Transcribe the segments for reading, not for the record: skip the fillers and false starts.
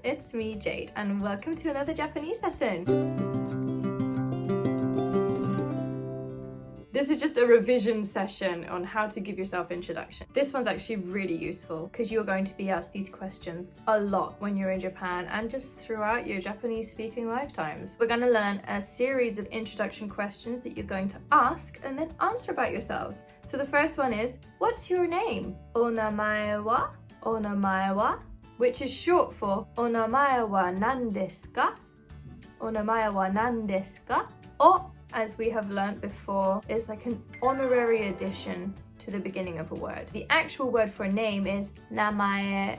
it's me, Jade, and welcome to another Japanese lesson. This is just a revision session on how to give yourself introduction. This one's actually really useful because you're going to be asked these questions a lot when you're in Japan and just throughout your Japanese speaking lifetimes. We're going to learn a series of introduction questions that you're going to ask and then answer about yourselves. So the first one is, what's your name? Onamae wa? Onamae wa? Which is short for onamae wa nan desu ka? Onamae wa nan desu ka? Or, as we have learnt before, is like an honorary addition to the beginning of a word. The actual word for name is namae,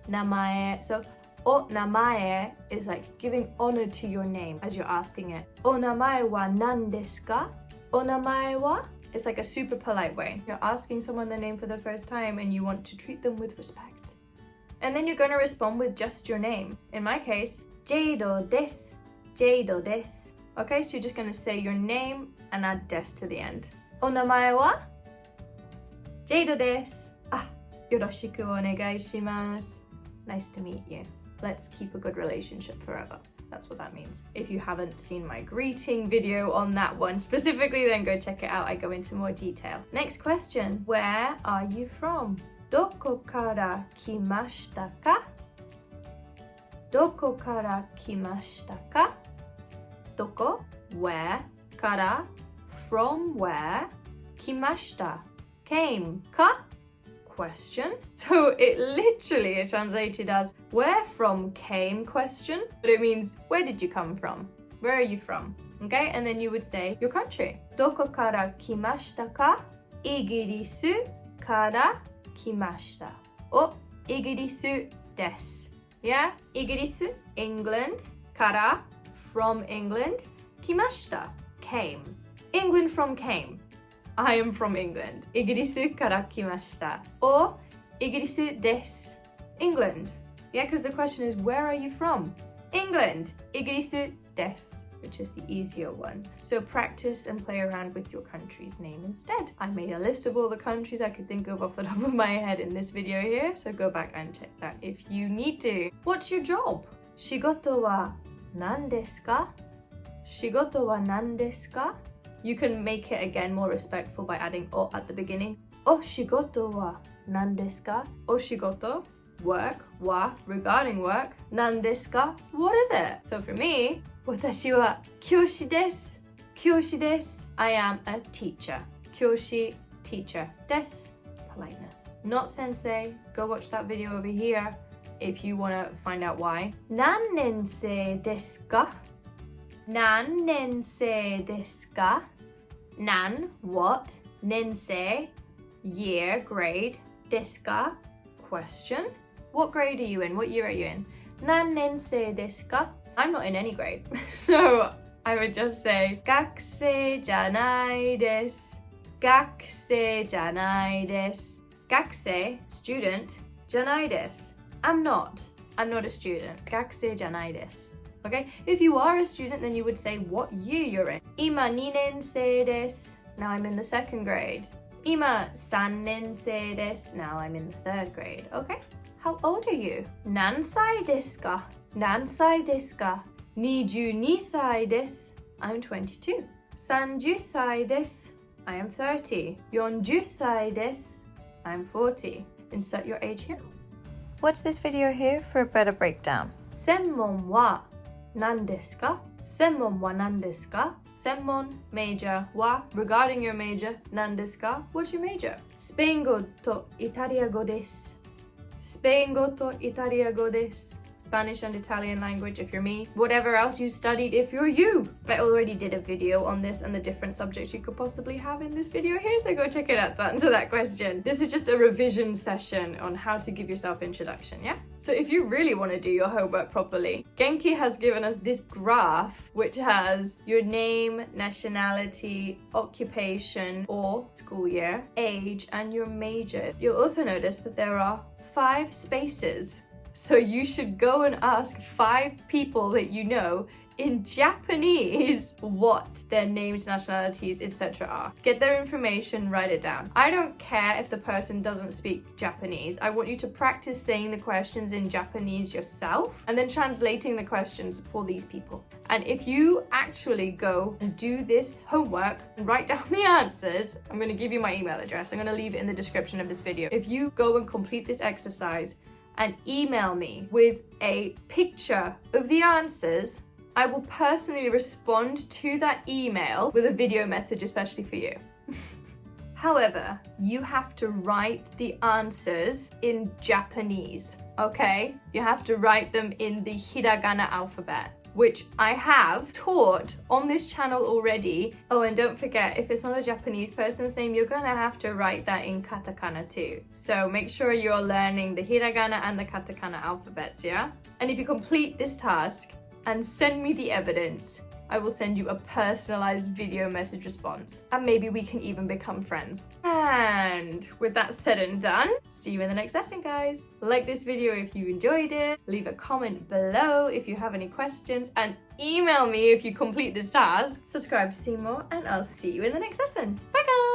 namae. So o namae is like giving honor to your name as you're asking it. O namae wa nan desu ka? O namae wa? It's like a super polite way. You're asking someone their name for the first time and you want to treat them with respect. And then you're going to respond with just your name. In my case, Jade desu, Jade desu. Okay, so you're just going to say your name and add des to the end. Onamae wa? Jade desu. Yoroshiku onegai shimasu. Nice to meet you. Let's keep a good relationship forever. That's what that means. If you haven't seen my greeting video on that one specifically, then go check it out. I go into more detail. Next question. Where are you from? Doko kara kimashita ka? Doko kara kimashita ka? Doko, where, kara, from where, kimashita, came, ka, question. So it literally is translated as where from came question, but it means where did you come from? Where are you from? Okay, and then you would say your country. Doko kara kimashita ka? Igirisu kara kimashita. O, igirisu desu. Yeah, igirisu, England, kara, from England, kimashita, came. England from came. I am from England. Igirisu kara kimashita. Or igirisu desu, England. Yeah, because the question is, where are you from? England. Igirisu desu, which is the easier one. So practice and play around with your country's name instead. I made a list of all the countries I could think of off the top of my head in this video here, so go back and check that if you need to. What's your job? Shigoto wa nan desu ka? Shigoto wa nan desu ka? You can make it again more respectful by adding o at the beginning. O shigoto wa nan desu ka? O shigoto, work, wa, regarding work, nan desu ka? What is it? So for me, watashi wa kyoshi desu. Kyoshi desu. I am a teacher. Kyoshi, teacher. Desu, politeness. Not sensei. Go watch that video over here if you want to find out why. Nan nensei desu ka? Nan nensei desu ka? Nan, what? Nensei, year, grade. Desu ka? Question. What grade are you in? What year are you in? Nan nensei desu ka? I'm not in any grade. So I would just say, gakusei janai desu. Gakusei janai desu. Gakusei, student, janai desu. I'm not a student. Gakusei janai desu. Okay? If you are a student, then you would say what year you're in. Ima 2年生です. Now I'm in the second grade. Ima 3年生です. Now I'm in the third grade. Okay? How old are you? 何歳ですか? 何歳ですか? 22歳です. I'm 22. 30歳です. I am 30. 40歳です. I'm 40. Insert your age here. Watch this video here for a better breakdown. 専門は何ですか? 専門は何ですか? 専門 major は regarding your major 何ですか? What's your major? スペイン語とイタリア語です。スペイン語とイタリア語です。Spanish and Italian language if you're me. Whatever else you studied if you're you. I already did a video on this and the different subjects you could possibly have in this video here, so go check it out to answer that question. This is just a revision session on how to give yourself introduction, yeah? So if you really want to do your homework properly, Genki has given us this graph which has your name, nationality, occupation or school year, age, and your major. You'll also notice that there are 5 spaces. So you should go and ask 5 people that you know in Japanese what their names, nationalities, etc. are. Get their information, write it down. I don't care if the person doesn't speak Japanese. I want you to practice saying the questions in Japanese yourself and then translating the questions for these people. And if you actually go and do this homework and write down the answers, I'm going to give you my email address. I'm going to leave it in the description of this video. If you go and complete this exercise and email me with a picture of the answers, I will personally respond to that email with a video message especially for you. However, you have to write the answers in Japanese, okay? You have to write them in the hiragana alphabet, which I have taught on this channel already. Oh, and don't forget, if it's not a Japanese person's name, you're gonna have to write that in katakana too. So make sure you're learning the hiragana and the katakana alphabets, yeah? And if you complete this task and send me the evidence, I will send you a personalized video message response. And maybe we can even become friends. And with that said and done, see you in the next lesson, guys. Like this video if you enjoyed it, leave a comment below if you have any questions, and email me if you complete this task. Subscribe to see more, and I'll see you in the next lesson. Bye, guys!